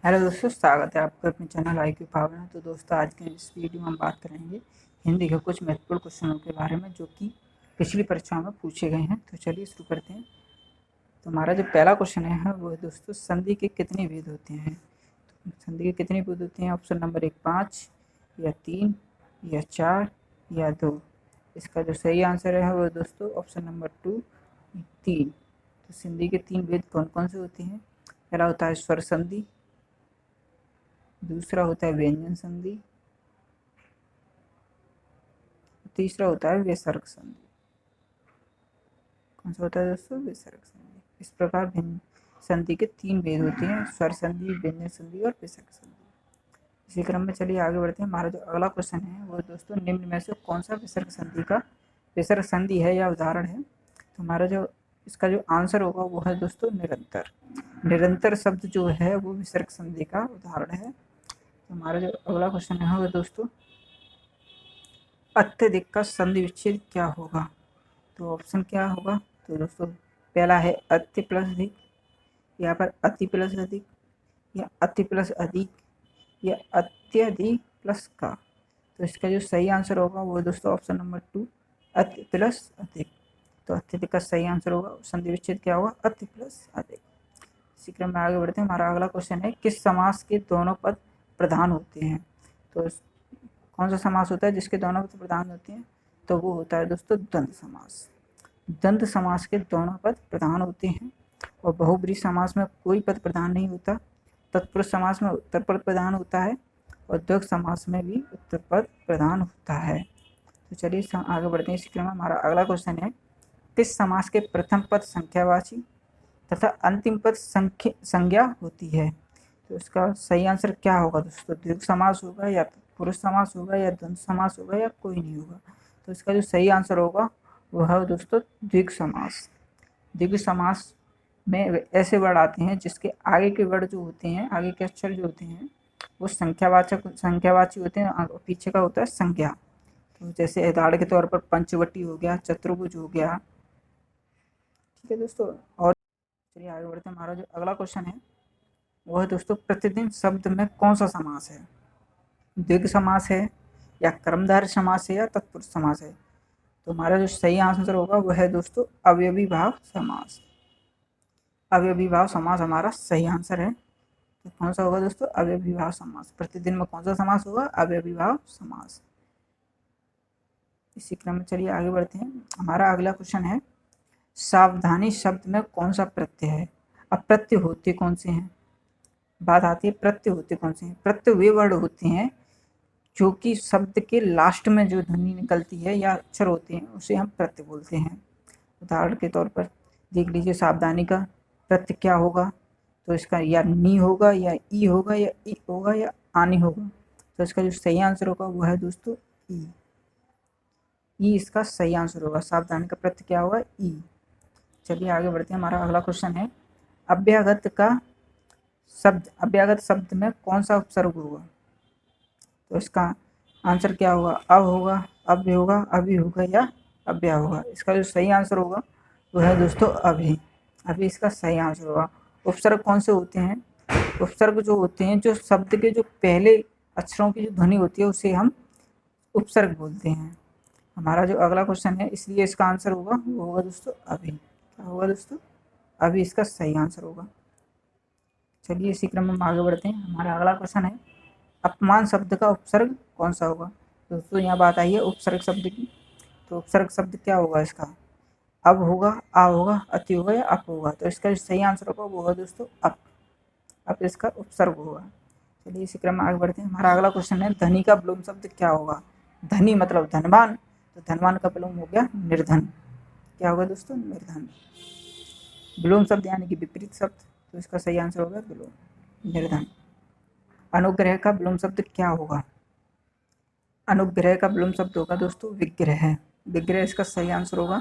Hello दोस्तों, स्वागत है आपका अपने चैनल IQ पावर में। तो दोस्तों, आज के इस वीडियो में हम बात करेंगे हिंदी के कुछ महत्वपूर्ण क्वेश्चनों के बारे में जो कि पिछली परीक्षाओं में पूछे गए हैं। तो चलिए शुरू करते हैं। तो हमारा जो पहला क्वेश्चन है वो है दोस्तों, संधि के कितने भेद होते हैं। तो संधि के कितने भेद होते हैं? ऑप्शन नंबर 1 5 या 3 या 4 या 2। इसका जो सही आंसर है वो दोस्तों ऑप्शन नंबर 2 3। तो संधि के 3 भेद कौन कौन से होते हैं? पहला होता है स्वर संधि, दूसरा होता है व्यंजन संधि, तीसरा होता है विसर्ग संधि। कौन सा होता है दोस्तों? विसर्ग संधि। इस प्रकार भिन्न संधि के 3 भेद होते हैं, स्वर संधि, व्यंजन संधि और विसर्ग संधि। इसी क्रम में चलिए आगे बढ़ते हैं। हमारा जो अगला क्वेश्चन है वो दोस्तों, निम्न में से कौन सा विसर्ग संधि है या उदाहरण है? तो हमारा जो इसका जो आंसर होगा वो है दोस्तों निरंतर। निरंतर शब्द जो है वो विसर्ग संधि का उदाहरण है। तो हमारा जो अगला क्वेश्चन है वो दोस्तों, अत्यधिक का संधि विच्छेद क्या होगा? तो ऑप्शन क्या होगा? तो दोस्तों पहला है अति प्लस अधिक, यहाँ पर अति प्लस अधिक, या अति प्लस अधिक, या अत्यधिक प्लस का। तो इसका जो सही आंसर होगा वो दोस्तों ऑप्शन नंबर 2 अति प्लस अधिक। तो अत्यधिक का सही आंसर होगा, संधि विच्छेद क्या होगा? अति प्लस अधिक। इसी क्रम में आगे बढ़ते हैं। हमारा अगला क्वेश्चन है, किस समास के दोनों पद प्रधान होते हैं? तो कौन सा समास होता है जिसके दोनों पद प्रधान होते हैं? तो वो होता है दोस्तों द्वंद्व समास। द्वंद्व समास के दोनों पद प्रधान होते हैं और बहुब्रीहि समास में कोई पद प्रधान नहीं होता। तत्पुरुष समास में उत्तर पद प्रधान होता है और द्वंद्व समास में भी उत्तर पद प्रधान होता है। तो चलिए आगे बढ़ते हैं। इसी क्रम में हमारा अगला क्वेश्चन है, किस समास के प्रथम पद संख्यावाची तथा अंतिम पद संज्ञा होती है? तो इसका सही आंसर क्या होगा दोस्तों? द्विगु समास होगा, या पुरुष समास होगा, या द्वंद्व समास होगा, या कोई नहीं होगा? तो इसका जो सही आंसर होगा वह है दोस्तों द्विगु समास। द्विगु समास में ऐसे वर्ड आते हैं जिसके आगे के वर्ड जो होते हैं, आगे के अक्षर जो होते हैं वो संख्यावाची होते हैं और पीछे का होता है संज्ञा। तो जैसे उदाहरण के तौर पर पंचवटी हो गया, चतुर्भुज हो गया। ठीक है दोस्तों। और चलिए आगे बढ़ते हैं। हमारा जो अगला क्वेश्चन है वह है दोस्तों, प्रतिदिन शब्द में कौन सा समास है? द्विगु समास है, या कर्मधारय समास है, या तत्पुरुष समास है? तो हमारा जो सही आंसर होगा वह है दोस्तों अवयवी भाव समास। अवयवी भाव समास हमारा सही आंसर है। तो कौन सा होगा दोस्तों? अवयवी भाव समास। प्रतिदिन में कौन सा समास होगा? अवयवी भाव समास। इसी क्रम में चलिए आगे बढ़ते हैं। हमारा अगला क्वेश्चन है, सावधानी शब्द में कौन सा प्रत्यय है? अब प्रत्यय होते कौन से हैं? बात आती है प्रत्यय होते कौन से हैं। प्रत्यय वे वर्ड होते हैं जो कि शब्द के लास्ट में जो ध्वनि निकलती है या अक्षर होते हैं उसे हम प्रत्यय बोलते हैं। उदाहरण के तौर पर देख लीजिए, सावधानी का प्रत्यय क्या होगा? तो इसका या नी होगा, या ई होगा, या ई होगा, या आनी होगा। तो इसका जो सही आंसर होगा वो है दोस्तों ई। ई इसका सही आंसर होगा। सावधानी का प्रत्यय क्या होगा? ई। चलिए आगे बढ़ते हैं। हमारा अगला क्वेश्चन है, अभ्यागत शब्द में कौन सा उपसर्ग होगा? तो इसका आंसर क्या होगा? अब होगा, अभ्य होगा, अभी होगा, या अभ्या होगा? इसका जो सही आंसर होगा वो है दोस्तों अभी। अभी इसका सही आंसर होगा। उपसर्ग कौन से होते हैं? उपसर्ग जो होते हैं, जो शब्द के जो पहले अक्षरों की जो ध्वनि होती है उसे हम उपसर्ग बोलते हैं। हमारा जो अगला क्वेश्चन है, इसलिए इसका आंसर होगा वो होगा दोस्तों अभी। क्या होगा दोस्तों? अभी इसका सही आंसर होगा। चलिए इसी क्रम में हम आगे बढ़ते हैं। हमारा अगला क्वेश्चन है, अपमान शब्द का उपसर्ग कौन सा होगा? दोस्तों यहाँ बात आई है उपसर्ग शब्द की। तो उपसर्ग शब्द क्या होगा इसका? अब होगा, आ होगा, अति होगा, या अप होगा? तो इसका जो सही आंसर होगा वो होगा दोस्तों अप। अब इसका उपसर्ग होगा। चलिए इसी क्रम में आगे बढ़ते हैं। हमारा अगला क्वेश्चन है, धनी का विलोम शब्द क्या होगा? धनी मतलब धनवान, तो धनवान का विलोम हो गया निर्धन। क्या होगा दोस्तों? निर्धन। विलोम शब्द यानी कि विपरीत शब्द, तो इसका सही आंसर होगा विलोम, निर्धन। अनुग्रह का विलोम शब्द क्या होगा? अनुग्रह का विलोम शब्द होगा दोस्तों विग्रह। विग्रह इसका सही आंसर होगा।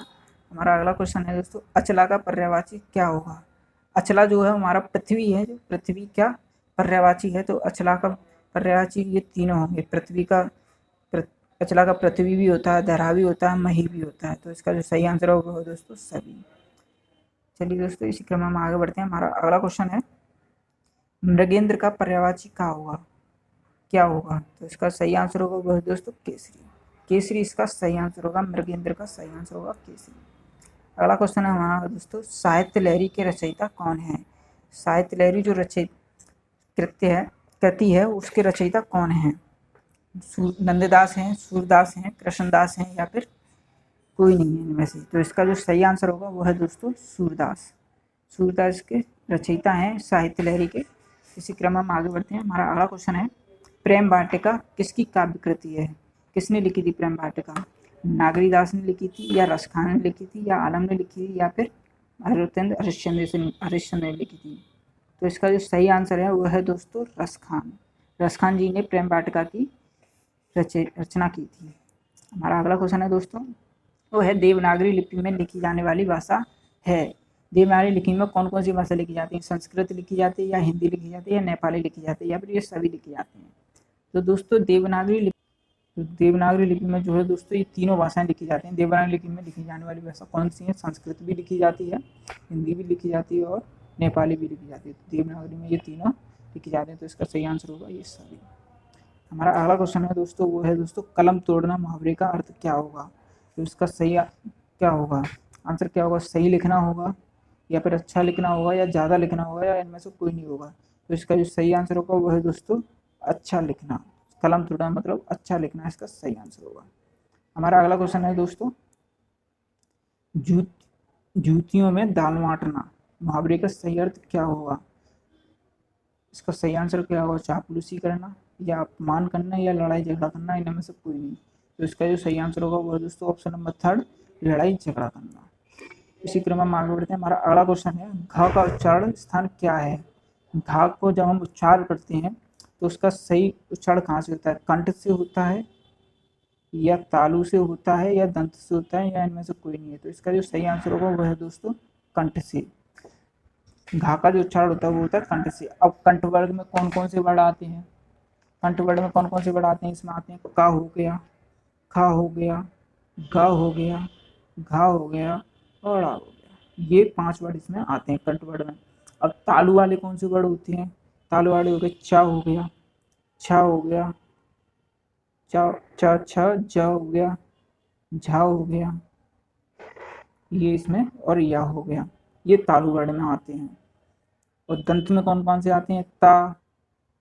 हमारा अगला क्वेश्चन है दोस्तों, अचला का पर्यायवाची क्या होगा? अचला जो है हमारा पृथ्वी है, जो पृथ्वी क्या पर्यायवाची है, तो अचला का पर्यायवाची ये तीनों होंगे। पृथ्वी का अचला का पृथ्वी भी होता है, धरा भी होता है, मही भी होता है। तो इसका जो सही आंसर होगा वो दोस्तों सभी। चलिए दोस्तों इसी क्रम में हम आगे बढ़ते हैं। हमारा अगला क्वेश्चन है, मृगेंद्र का पर्यायवाची क्या होगा? तो इसका सही आंसर होगा वह दोस्तों केसरी। केसरी इसका सही आंसर होगा, मृगेंद्र का सही आंसर होगा केसरी। अगला क्वेश्चन है हमारा दोस्तों, साहित्य लहरी के रचयिता कौन है? साहित्य लहरी जो कृति है उसके रचयिता कौन है? नंददास हैं, सूरदास हैं, कृष्णदास हैं या फिर कोई नहीं है इनमें से। तो इसका जो सही आंसर होगा वो है दोस्तों सूरदास। सूरदास के रचयिता हैं साहित्य लहरी के। इसी क्रम में हम आगे बढ़ते हैं। हमारा अगला क्वेश्चन है, प्रेम वाटिका किसकी काव्य कृति है? किसने लिखी थी प्रेम वाटिका? नागरीदास ने लिखी थी या रसखान ने लिखी थी या आलम ने लिखी थी या फिर हरिश्चंद्र ने लिखी थी? तो इसका जो सही आंसर है वह है दोस्तों रसखान। रसखान जी ने प्रेम वाटिका की रचना की थी। हमारा अगला क्वेश्चन है दोस्तों, वो है देवनागरी लिपि में लिखी जाने वाली भाषा है। देवनागरी लिपि में कौन कौन सी भाषा लिखी जाती है? संस्कृत लिखी जाती है या हिंदी लिखी जाती है या नेपाली लिखी जाती है या फिर ये सभी लिखी जाती हैं? तो दोस्तों देवनागरी लिपि में जो है दोस्तों ये तीनों भाषाएं लिखी जाती हैं। देवनागरी लिपि में लिखी जाने वाली भाषा कौन सी है? संस्कृत भी लिखी जाती है, हिंदी भी लिखी जाती है और नेपाली भी लिखी जाती है। तो देवनागरी में ये तीनों लिखी जाती हैं। तो इसका सही आंसर होगा ये सभी। हमारा अगला क्वेश्चन है दोस्तों, वो है दोस्तों कलम तोड़ना मुहावरे का अर्थ क्या होगा? तो इसका सही क्या होगा? आंसर क्या होगा? सही लिखना होगा या फिर अच्छा लिखना होगा या ज़्यादा लिखना होगा या इनमें से कोई नहीं होगा? तो इसका जो सही आंसर होगा वो है दोस्तों अच्छा लिखना। कलम तोड़ना मतलब अच्छा लिखना, इसका सही आंसर होगा। हमारा अगला क्वेश्चन है दोस्तों, जूतियों में दाल बांटना मुहावरे का सही अर्थ क्या होगा? इसका सही आंसर क्या होगा? चापलूसी करना या अपमान करना या लड़ाई झगड़ा करना, इनमें से कोई नहीं। तो इसका जो सही आंसर होगा वो दोस्तों ऑप्शन नंबर 3 लड़ाई झगड़ा करना। इसी क्रम में आगे बढ़ते हैं। हमारा अगला क्वेश्चन है, घ का उच्चारण स्थान क्या है? घ को जब हम उच्चार करते हैं तो उसका सही उच्चारण कहाँ से होता है? कंठ से होता है या तालु से होता है या दंत से होता है या इनमें से कोई नहीं है? तो इसका जो सही आंसर होगा वह है दोस्तों कंठ से। घा का जो उच्चारण होता है वो होता है कंठ से। अब कंठ वर्ग में कौन कौन से वर्ड आते हैं? कंठ वर्ड में कौन कौन से वर्ड आते हैं? इसमें आते हैं का हो गया, खा हो गया, गा हो गया, घा हो गया और आ हो गया। ये 5 वर्ड इसमें आते हैं कंठ वर्ड में। अब तालु वाले कौन से वर्ड होते हैं? तालु वाले हो गए चा हो गया, छा हो गया, चा चा छा जा हो गया, झा हो गया, ये इसमें और या हो गया। ये तालु वर्ड में आते हैं। और दंत में कौन कौन से आते हैं? ता।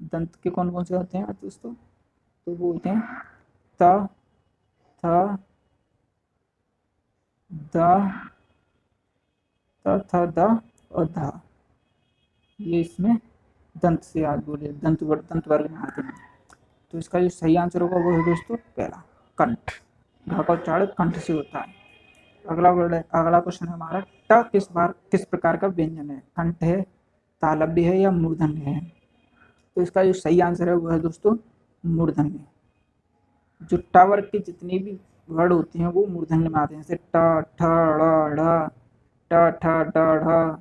दंत के कौन कौन से होते हैं दोस्तों? तो वो होते हैं ता, था, दा, ता, था, दा और धा। ये इसमें दंत से याद बोले दंत वर्ग में आते हैं। तो इसका जो सही आंसर होगा वो है दोस्तों पहला कंठ। घ का उच्चारण कंठ से होता है। अगला क्वेश्चन है हमारा, ट किस प्रकार का व्यंजन है? कंठ है, तालव्य है या मूर्धन्य है? तो इसका जो सही आंसर है वो है दोस्तों मूर्धन्य। जो ट वर्ग के जितने भी वर्ड होते हैं वो मूर्धन्य में आते हैं, जैसे ट, ठ, ड़, ढ, ट, ठ, ड, ढ।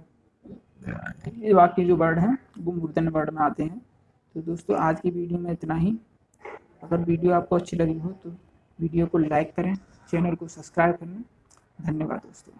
ये बाकी जो वर्ड हैं वो मूर्धन्य वर्ड में आते हैं। तो दोस्तों आज की वीडियो में इतना ही। अगर वीडियो आपको अच्छी लगी हो तो वीडियो को लाइक करें, चैनल को सब्सक्राइब करें। धन्यवाद दोस्तों।